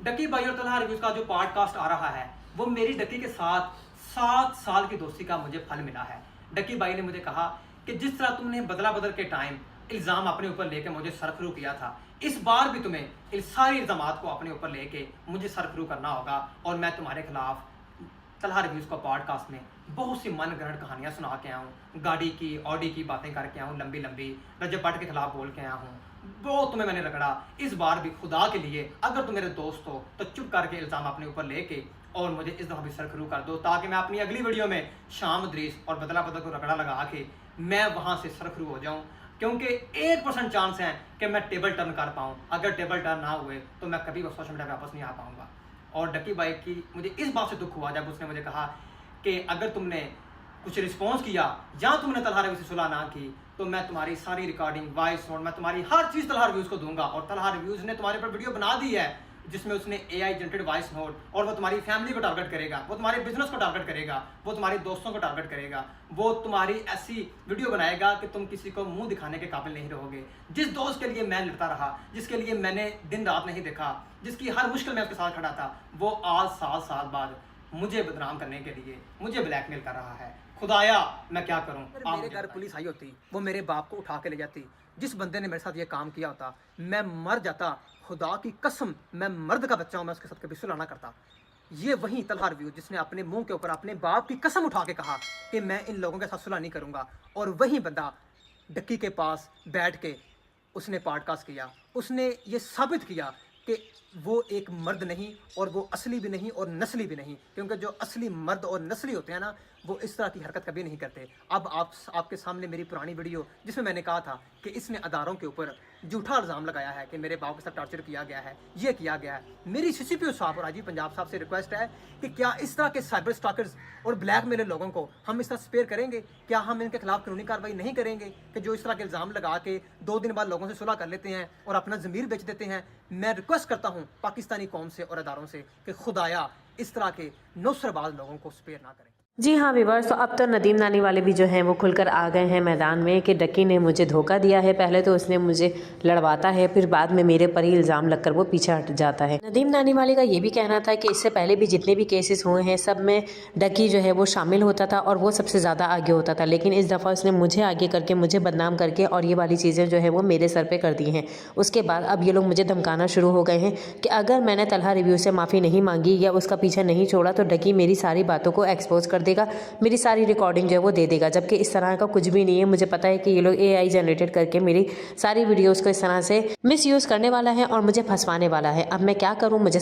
डकी भाई और तलहा रिव्यूज का जो पॉडकास्ट आ रहा है वो मेरी डकी के साथ 7 साल की दोस्ती का मुझे फल मिला है। डकी भाई ने मुझे कहा कि जिस तरह तुमने बदला बदल के टाइम इल्ज़ाम अपने ऊपर लेके मुझे सरखरू किया था, इस बार भी तुम्हें इन सारे इल्ज़ामात को अपने ऊपर लेके मुझे सरखरू करना होगा और मैं तुम्हारे खिलाफ तलहा रिव्यूज़ का पॉडकास्ट में बहुत सी मन गढ़ कहानियाँ सुना के आया हूँ, गाड़ी की ऑडी की बातें करके आया हूँ, लंबी लंबी रजब भट्ट के खिलाफ बोल के आया हूँ। बहुत तुम्हें मैंने रगड़ा। इस बार भी खुदा के लिए अगर तुम मेरे दोस्त हो तो चुप करके इल्ज़ाम अपने ऊपर लेके और मुझे इस दफ़ा भी सरखरू कर दो, ताकि मैं अपनी अगली वीडियो में शाम दरीस और बदला बदल को रगड़ा लगा के मैं वहाँ से सरखरू हो जाऊँ। क्योंकि 1% चांस है कि मैं टेबल टर्न कर पाऊँ। अगर टेबल टर्न ना हुए तो मैं कभी वो सोशल मीडिया पर वापस नहीं आ पाऊँगा। और डकी भाई की मुझे इस बात से दुख हुआ जब उसने मुझे कहा कि अगर तुमने कुछ रिस्पॉन्स किया या तुमने तलहा रिव्यूज़ से सुलह ना की तो मैं तुम्हारी सारी रिकॉर्डिंग वॉइस नोट मैं तुम्हारी हर चीज़ तलहा रिव्यूज़ को दूंगा। और तलहा रिव्यूज़ ने तुम्हारे पर वीडियो बना दी है जिसमें उसने AI जनरेटेड वॉइस नोट, और वो तुम्हारी फैमिली को टारगेट करेगा, वो तुम्हारे बिजनेस को टारगेट करेगा, वो तुम्हारे दोस्तों को टारगेट करेगा, वो तुम्हारी ऐसी वीडियो बनाएगा कि तुम किसी को मुंह दिखाने के काबिल नहीं रहोगे। जिस दोस्त के लिए मैं लड़ता रहा, जिसके लिए मैंने दिन रात नहीं देखा, जिसकी हर मुश्किल में उसके साथ खड़ा था, वो आज 7 साल बाद मुझे बदनाम करने के लिए मुझे ब्लैकमेल कर रहा है। खुदाया मैं क्या करूं। मेरे घर पुलिस आई होती, वो मेरे बाप को उठा के ले जाती। जिस बंदे ने मेरे साथ ये काम किया होता मैं मर जाता। खुदा की कसम, मैं मर्द का बच्चा हूं, मैं उसके साथ कभी सुलह ना करता। ये वही तलहा रिव्यू जिसने अपने मुंह के ऊपर अपने बाप की कसम उठा के कहा कि मैं इन लोगों के साथ सुलह नहीं करूंगा, और वही बंदा डक्की के पास बैठ के उसने पॉडकास्ट किया। उसने ये साबित किया कि वो एक मर्द नहीं, और वो असली भी नहीं और नस्ली भी नहीं, क्योंकि जो असली मर्द और नस्ली होते हैं ना वो इस तरह की हरकत कभी नहीं करते। अब आपके सामने मेरी पुरानी वीडियो जिसमें मैंने कहा था कि इसने अदारों के ऊपर झूठा इल्ज़ाम लगाया है कि मेरे बाप के साथ टॉर्चर किया गया है, ये किया गया है। मेरी CCPO साहब और राजीव पंजाब साहब से रिक्वेस्ट है कि क्या इस तरह के साइबर स्टॉकर्स और ब्लैकमेलर लोगों को हम इस तरह स्पेयर करेंगे? क्या हम इनके खिलाफ कानूनी कार्रवाई नहीं करेंगे कि जो इस तरह के इल्ज़ाम लगा के 2 दिन बाद लोगों से सुलह कर लेते हैं और अपना ज़मीर बेच देते हैं? मैं रिक्वेस्ट करता हूँ पाकिस्तानी कौम से और अदारों से कि खुदाया इस तरह के नौसरबाज लोगों को स्पेयर ना करें। जी हाँ व्यूअर्स, तो अब तो नदीम नानी वाले भी जो हैं वो खुलकर आ गए हैं मैदान में कि डक्की ने मुझे धोखा दिया है। पहले तो उसने मुझे लड़वाता है, फिर बाद में मेरे पर ही इल्ज़ाम लगकर वो पीछे हट जाता है। नदीम नानी वाले का ये भी कहना था कि इससे पहले भी जितने भी केसेस हुए हैं सब में डक्की जो है वो शामिल होता था और वो सबसे ज़्यादा आगे होता था, लेकिन इस दफ़ा उसने मुझे आगे करके, मुझे बदनाम करके और ये वाली चीज़ें जो है वो मेरे सर पर कर दी हैं। उसके बाद अब ये लोग मुझे धमकाना शुरू हो गए हैं कि अगर मैंने तलहा रिव्यू से माफ़ी नहीं मांगी या उसका पीछा नहीं छोड़ा तो डक्की मेरी सारी बातों को एक्सपोज कर देगा, मेरी सारी रिकॉर्डिंग जो है वो दे देगा। जबकि इस तरह का कुछ भी नहीं है। मुझे पता है कि ये लोग AI जनरेटेड करके मेरी सारी वीडियोस को इस तरह से मिसयूज़ करने वाला है और मुझे फंसवाने वाला है। अब मैं क्या करूं, मुझे